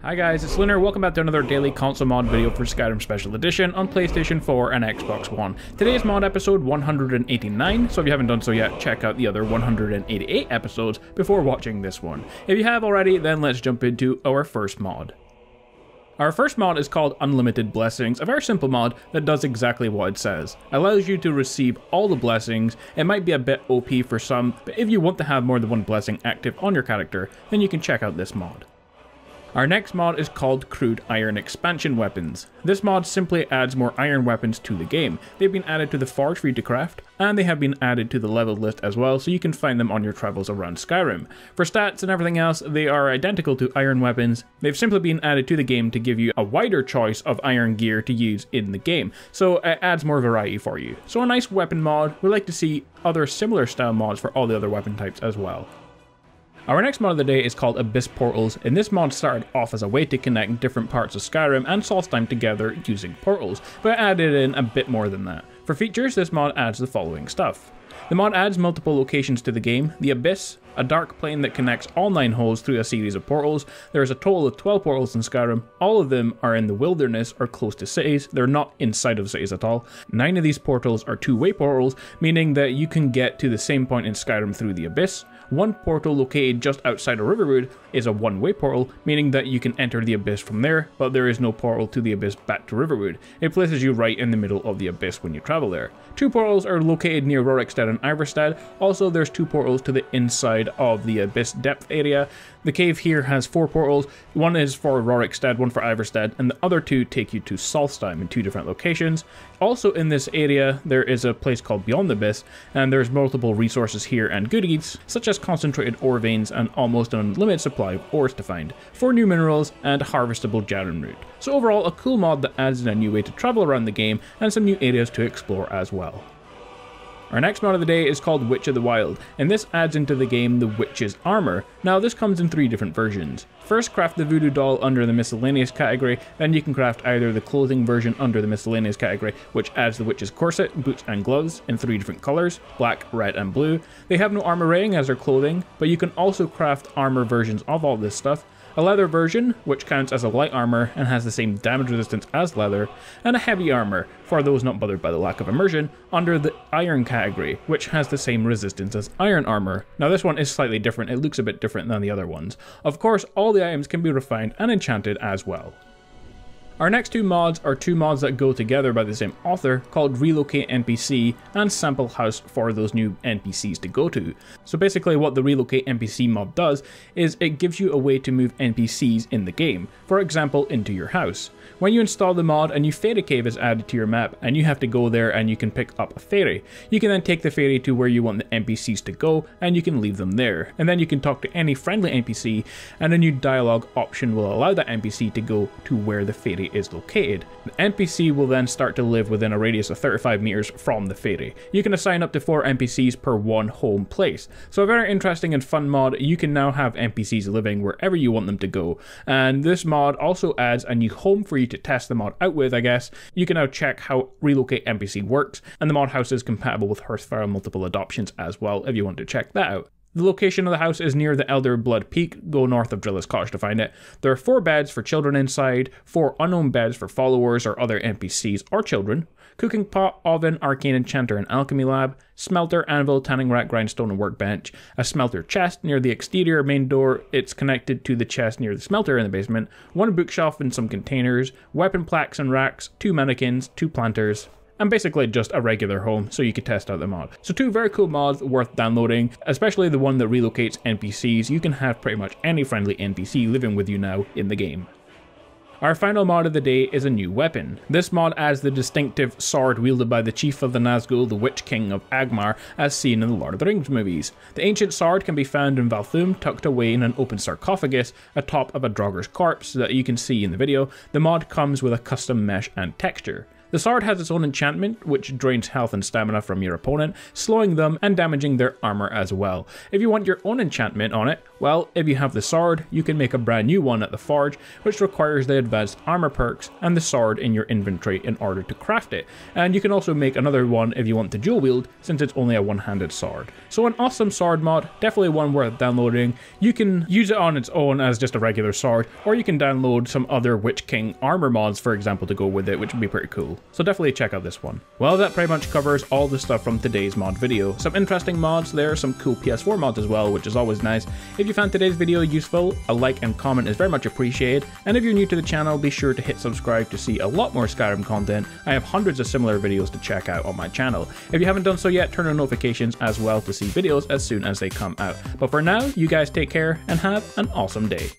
Hi guys, it's Lunar. Welcome back to another daily console mod video for Skyrim Special Edition on PlayStation 4 and Xbox One. Today is mod episode 189, so if you haven't done so yet, check out the other 188 episodes before watching this one. If you have already, then let's jump into our first mod. Our first mod is called Unlimited Blessings, a very simple mod that does exactly what it says. It allows you to receive all the blessings. It might be a bit OP for some, but if you want to have more than one blessing active on your character, then you can check out this mod. Our next mod is called Crude Iron Expansion Weapons. This mod simply adds more iron weapons to the game. They've been added to the forge for you to craft, and they have been added to the level list as well, so you can find them on your travels around Skyrim. For stats and everything else, they are identical to iron weapons. They've simply been added to the game to give you a wider choice of iron gear to use in the game, so it adds more variety for you. So a nice weapon mod. We like to see other similar style mods for all the other weapon types as well. Our next mod of the day is called Abyss Portals, and this mod started off as a way to connect different parts of Skyrim and Solstheim together using portals, but added in a bit more than that. For features, this mod adds the following stuff. The mod adds multiple locations to the game: the Abyss, a dark plane that connects all 9 holes through a series of portals. There is a total of 12 portals in Skyrim. All of them are in the wilderness or close to cities. They're not inside of cities at all. 9 of these portals are two-way portals, meaning that you can get to the same point in Skyrim through the Abyss. One portal located just outside of Riverwood is a one-way portal, meaning that you can enter the Abyss from there, but there is no portal to the Abyss back to Riverwood. It places you right in the middle of the Abyss when you travel there. 2 portals are located near Rorikstead and Ivarstead. Also, there's 2 portals to the inside of the Abyss depth area. The cave here has 4 portals. One is for Rorikstead, one for Ivarstead, and the other 2 take you to Solstheim in 2 different locations. Also in this area, there is a place called Beyond the Abyss, and there's multiple resources here and goodies, such as concentrated ore veins and almost an unlimited supply of ores to find, 4 new minerals, and harvestable Jaren root. So overall, a cool mod that adds in a new way to travel around the game and some new areas to explore as well. Our next mod of the day is called Witch of the Wild, and this adds into the game the Witch's Armor. Now this comes in 3 different versions. First, craft the Voodoo Doll under the Miscellaneous category, then you can craft either the clothing version under the Miscellaneous category, which adds the Witch's corset, boots and gloves in 3 different colours, black, red and blue. They have no armor rating as their clothing, but you can also craft armor versions of all this stuff. A leather version, which counts as a light armor and has the same damage resistance as leather, and a heavy armor, for those not bothered by the lack of immersion, under the iron category, which has the same resistance as iron armor. Now this one is slightly different, it looks a bit different than the other ones. Of course, all the items can be refined and enchanted as well. Our next 2 mods are 2 mods that go together by the same author, called Relocate NPC and Sample House for those new NPCs to go to. So basically what the Relocate NPC mod does is it gives you a way to move NPCs in the game, for example into your house. When you install the mod, a new fairy cave is added to your map and you have to go there and you can pick up a fairy. You can then take the fairy to where you want the NPCs to go and you can leave them there. And then you can talk to any friendly NPC and a new dialogue option will allow that NPC to go to where the fairy is located. The NPC will then start to live within a radius of 35 meters from the fairy. You can assign up to 4 NPCs per one home place. So a very interesting and fun mod. You can now have NPCs living wherever you want them to go. And this mod also adds a new home for you to test the mod out with, I guess. You can now check how Relocate NPC works, and the mod house is compatible with Hearthfire multiple adoptions as well if you want to check that out. The location of the house is near the Elder Blood Peak. Go north of Drilla's Cottage to find it. There are 4 beds for children inside, 4 unknown beds for followers or other NPCs or children, cooking pot, oven, arcane enchanter and alchemy lab, smelter, anvil, tanning rack, grindstone and workbench, a smelter chest near the exterior main door. It's connected to the chest near the smelter in the basement, 1 bookshelf and some containers, weapon plaques and racks, 2 mannequins, 2 planters, and basically just a regular home so you could test out the mod. So 2 very cool mods worth downloading, especially the one that relocates NPCs. You can have pretty much any friendly NPC living with you now in the game. Our final mod of the day is a new weapon. This mod adds the distinctive sword wielded by the chief of the Nazgul, the Witch King of Agmar, as seen in the Lord of the Rings movies. The ancient sword can be found in Valthum, tucked away in an open sarcophagus atop of a Draugr's corpse that you can see in the video. The mod comes with a custom mesh and texture. The sword has its own enchantment, which drains health and stamina from your opponent, slowing them and damaging their armor as well. If you want your own enchantment on it, well, if you have the sword, you can make a brand new one at the forge, which requires the advanced armor perks and the sword in your inventory in order to craft it. And you can also make another one if you want to dual wield, since it's only a one-handed sword. So an awesome sword mod, definitely one worth downloading. You can use it on its own as just a regular sword, or you can download some other Witch King armor mods, for example, to go with it, which would be pretty cool. So definitely check out this one. Well, that pretty much covers all the stuff from today's mod video. Some interesting mods there, some cool PS4 mods as well, which is always nice. If you found today's video useful, a like and comment is very much appreciated. And if you're new to the channel, be sure to hit subscribe to see a lot more Skyrim content. I have hundreds of similar videos to check out on my channel. If you haven't done so yet, turn on notifications as well to see videos as soon as they come out. But for now, you guys take care and have an awesome day.